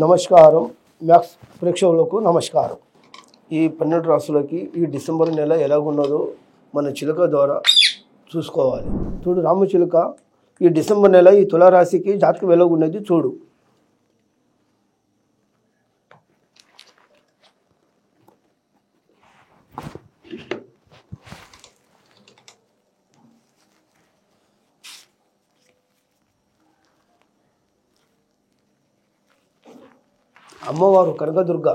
నమస్కారం. మ్యాక్స్ ప్రేక్షకులకు నమస్కారం. ఈ 12 రాసులకి ఈ డిసెంబర్ నెల ఎలాగున్నదో మన చిలుక ద్వారా చూసుకోవాలి. చూడు రామచిలుక, ఈ డిసెంబర్ నెల ఈ తులారాశికి జాతకం ఎలాగున్నది చూడు. అమ్మవారు కనకదుర్గ.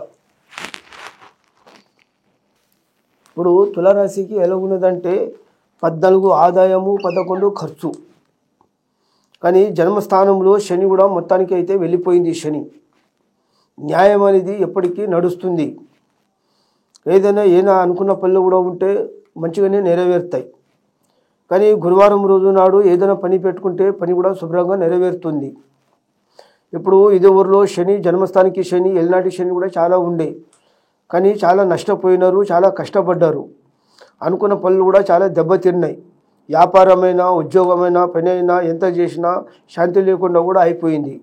ఇప్పుడు తులారాశికి ఎలా ఉన్నదంటే 14 ఆదాయము, 11 ఖర్చు. కానీ జన్మస్థానంలో శని కూడా మొత్తానికి అయితే వెళ్ళిపోయింది. శని న్యాయం అనేది ఎప్పటికీ నడుస్తుంది. ఏదైనా అనుకున్న పనులు కూడా ఉంటే మంచిగానే నెరవేరుతాయి. కానీ గురువారం రోజు నాడు ఏదైనా పని పెట్టుకుంటే పని కూడా శుభ్రంగా నెరవేరుతుంది. ఇప్పుడు ఇదే ఊరిలో శని, జన్మస్థానికి శని, ఎల్నాటి శని కూడా చాలా ఉండే. కానీ చాలా నష్టపోయినారు, చాలా కష్టపడ్డారు. అనుకున్న పనులు కూడా చాలా దెబ్బతిన్నాయి. వ్యాపారమైనా, ఉద్యోగమైనా, పని అయినా ఎంత చేసినా శాంతి లేకుండా కూడా అయిపోయింది.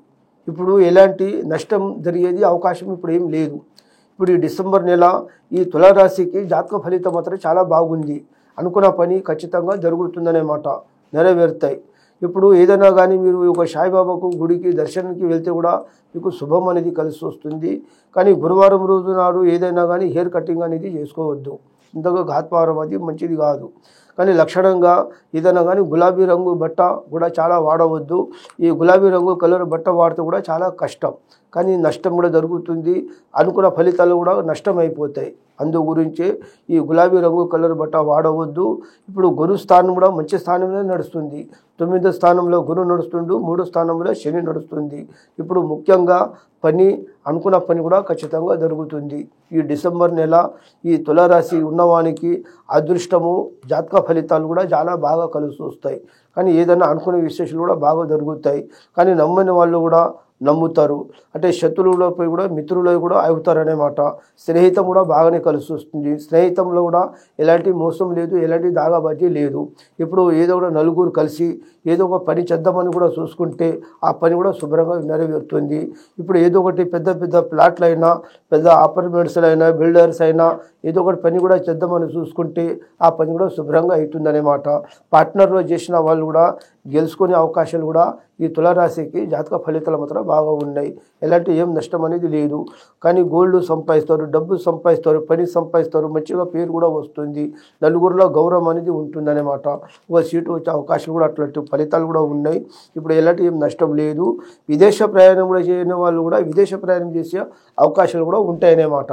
ఇప్పుడు ఎలాంటి నష్టం జరిగేది అవకాశం ఇప్పుడు ఏం లేదు. ఇప్పుడు ఈ డిసెంబర్ నెల ఈ తులారాశికి జాతక ఫలితం మాత్రం చాలా బాగుంది. అనుకున్న పని ఖచ్చితంగా జరుగుతుందనే మాట, నెరవేరుతాయి. ఇప్పుడు ఏదైనా కానీ మీరు ఒక సాయిబాబాకు గుడికి దర్శనానికి వెళ్తే కూడా మీకు శుభం అనేది కలిసి వస్తుంది. కానీ గురువారం రోజు నాడు ఏదైనా కానీ హెయిర్ కటింగ్ అనేది చేసుకోవద్దు. ఇంతగా ఘాత్వారం అది మంచిది కాదు. కానీ లక్షణంగా ఏదైనా కానీ గులాబీ రంగు బట్ట కూడా చాలా వాడవద్దు. ఈ గులాబీ రంగు కలర్ బట్ట వాడితే కూడా చాలా కష్టం, కానీ నష్టం కూడా జరుగుతుంది. అనుకున్న ఫలితాలు కూడా నష్టం అయిపోతాయి. అందు గురించే ఈ గులాబీ రంగు కలర్ బట్ట వాడవద్దు. ఇప్పుడు గురు స్థానం కూడా మంచి స్థానంలో నడుస్తుంది. 9వ స్థానంలో గురు నడుస్తుండు, 3వ స్థానంలో శని నడుస్తుంది. ఇప్పుడు ముఖ్యంగా పని, అనుకున్న పని కూడా ఖచ్చితంగా జరుగుతుంది. ఈ డిసెంబర్ నెల ఈ తులారాశి ఉన్నవానికి అదృష్టము, జాతక ఫలితాలు కూడా చాలా బాగా కలిసి వస్తాయి. కానీ ఏదైనా అనుకునే విశేషాలు కూడా బాగా జరుగుతాయి. కానీ నమ్మని వాళ్ళు కూడా నమ్ముతారు. అంటే శత్రువులపై కూడా మిత్రులై కూడా అవుతారనేమాట. స్నేహితం కూడా బాగానే కలిసి వస్తుంది. స్నేహితంలో కూడా ఎలాంటి మోసం లేదు, ఎలాంటి దాగాబాజీ లేదు. ఇప్పుడు ఏదో కూడా నలుగురు కలిసి ఏదో ఒక పని చేద్దామని కూడా చూసుకుంటే ఆ పని కూడా శుభ్రంగా నెరవేరుతుంది. ఇప్పుడు ఏదో ఒకటి పెద్ద పెద్ద ప్లాట్లు అయినా, పెద్ద అపార్ట్మెంట్స్లు అయినా, బిల్డర్స్ అయినా ఏదో ఒకటి పని కూడా చేద్దామని చూసుకుంటే ఆ పని కూడా శుభ్రంగా అవుతుందనేమాట. పార్ట్నర్లో చేసిన వాళ్ళు కూడా గెలుచుకునే అవకాశాలు కూడా ఈ తులారాశికి జాతక ఫలితాలు మాత్రం బాగా ఉన్నాయి. ఎలాంటి ఏం నష్టం అనేది లేదు. కానీ గోల్డ్ సంపాదిస్తారు, డబ్బు సంపాదిస్తారు, పని సంపాదిస్తారు, మంచిగా పేరు కూడా వస్తుంది. నలుగురిలో గౌరవం అనేది ఉంటుందన్నమాట. ఒక సీటు వచ్చే అవకాశాలు కూడా అట్లాంటి ఫలితాలు కూడా ఉన్నాయి. ఇప్పుడు ఎలాంటి ఏం నష్టం లేదు. విదేశ ప్రయాణం కూడా చేయని వాళ్ళు కూడా విదేశ ప్రయాణం చేసే అవకాశాలు కూడా ఉంటాయన్నమాట.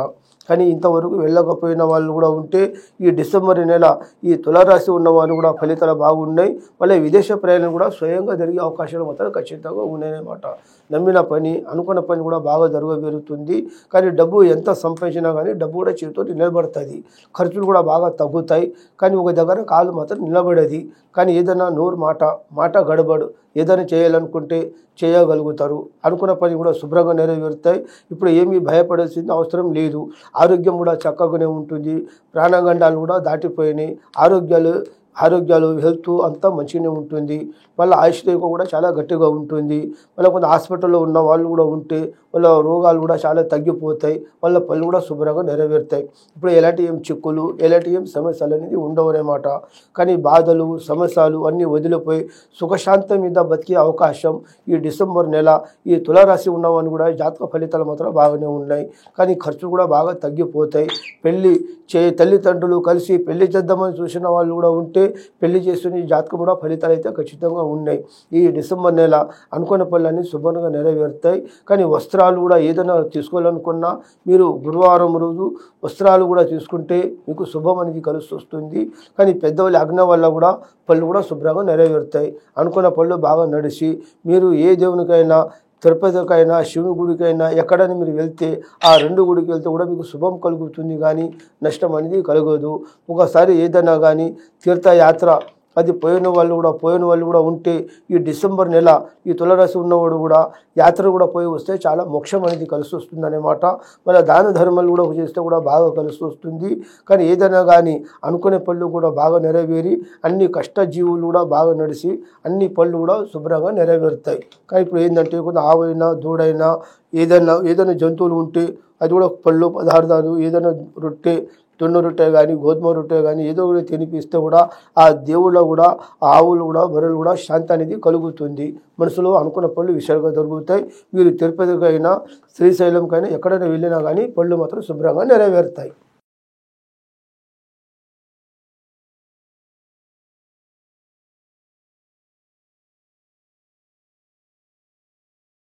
కానీ ఇంతవరకు వెళ్ళకపోయిన వాళ్ళు కూడా ఉంటే ఈ డిసెంబర్ నెల ఈ తులారాశి ఉన్న వాళ్ళు కూడా ఫలితాలు బాగున్నాయి. మళ్ళీ విదేశ ప్రయాణం కూడా స్వయంగా జరిగే అవకాశాలు మాత్రం ఖచ్చితంగా ఉన్నాయన్నమాట. నమ్మిన పని, అనుకున్న పని కూడా బాగా జరగబెరుగుతుంది. కానీ డబ్బు ఎంత సంపాదించినా కానీ డబ్బు కూడా చేతితో నిలబడుతుంది. ఖర్చులు కూడా బాగా తగ్గుతాయి. కానీ ఒక దగ్గర కాలు మాత్రం నిలబడేది. కానీ ఏదైనా నోరు మాట గడబడు, ఏదైనా చేయాలనుకుంటే చేయగలుగుతారు. అనుకున్న పని కూడా శుభ్రంగా నెరవేరుతాయి. ఇప్పుడు ఏమీ భయపడాల్సిన అవసరం లేదు. ఆరోగ్యం కూడా చక్కగానే ఉంటుంది. ప్రాణగండాలు కూడా దాటిపోయినాయి. ఆరోగ్యాలు హెల్త్ అంతా మంచిగానే ఉంటుంది. వాళ్ళ ఆయుష్రేఖ కూడా చాలా గట్టిగా ఉంటుంది. వాళ్ళ కొంత హాస్పిటల్లో ఉన్న వాళ్ళు కూడా ఉంటే వాళ్ళ రోగాలు కూడా చాలా తగ్గిపోతాయి. వాళ్ళ పనులు కూడా శుభ్రంగా నెరవేరుతాయి. ఇప్పుడు ఎలాంటి ఏం చిక్కులు, ఎలాంటి ఏం సమస్యలు అనేది ఉండవన్నమాట. కానీ బాధలు, సమస్యలు అన్నీ వదిలిపోయి సుఖశాంతం మీద బతికే అవకాశం ఈ డిసెంబర్ నెల ఈ తులారాశి ఉన్నవాళ్ళు కూడా జాతక ఫలితాలు మాత్రం బాగానే ఉన్నాయి. కానీ ఖర్చులు కూడా బాగా తగ్గిపోతాయి. తల్లిదండ్రులు కలిసి పెళ్లి చేద్దామని చూసిన వాళ్ళు కూడా ఉంటే పెళ్లి చేస్తున్న ఈ జాతకం కూడా ఫలితాలు అయితే ఖచ్చితంగా ఉన్నాయి. ఈ డిసెంబర్ నెల అనుకున్న పనులన్నీ శుభ్రంగా నెరవేరుతాయి. కానీ వస్త్రాలు కూడా ఏదైనా తీసుకోవాలనుకున్నా మీరు గురువారం రోజు వస్త్రాలు కూడా తీసుకుంటే మీకు శుభం అనేది కలిసి వస్తుంది. కానీ పెద్దవాళ్ళ ఆజ్ఞ వల్ల కూడా పనులు కూడా శుభ్రంగా నెరవేరుతాయి. అనుకున్న పనులు బాగా నడిచి మీరు ఏ దేవునికైనా, తిరుపతికైనా, శివుని గుడికైనా ఎక్కడైనా మీరు వెళ్తే ఆ 2 గుడికి వెళ్తే కూడా మీకు శుభం కలుగుతుంది. కానీ నష్టం అనేది కలగదు. ఒకసారి ఏదైనా కానీ తీర్థయాత్ర అది పోయిన వాళ్ళు కూడా ఉంటే ఈ డిసెంబర్ నెల ఈ తులారాశి ఉన్నవాడు కూడా యాత్ర కూడా పోయి వస్తే చాలా మోక్షం అనేది కలిసి వస్తుంది అన్నమాట. మళ్ళీ దాన ధర్మాలు కూడా చేస్తే కూడా బాగా కలిసి వస్తుంది. కానీ ఏదైనా కానీ అనుకునే పనులు కూడా బాగా నెరవేరి అన్ని కష్టజీవులు కూడా బాగా నడిచి అన్ని పనులు కూడా శుభ్రంగా నెరవేరుతాయి. కానీ ఇప్పుడు ఏంటంటే కొంత ఆవైనా దూడైనా ఏదైనా జంతువులు ఉంటే అది కూడా పళ్ళు పదార్థాలు ఏదైనా రొట్టె జొన్న రొట్టె కానీ గోధుమ రొట్టె కానీ ఏదో కూడా తినిపిస్తే కూడా ఆ దేవుళ్ళ కూడా ఆ ఆవులు కూడా బర్రెలు కూడా శాంతి అనేది కలుగుతుంది. మనసులో అనుకున్న పళ్ళు విషయాలుగా దొరుకుతాయి. మీరు తిరుపతికైనా శ్రీశైలంకైనా ఎక్కడైనా వెళ్ళినా కానీ పళ్ళు మాత్రం శుభ్రంగా నెరవేరుతాయి.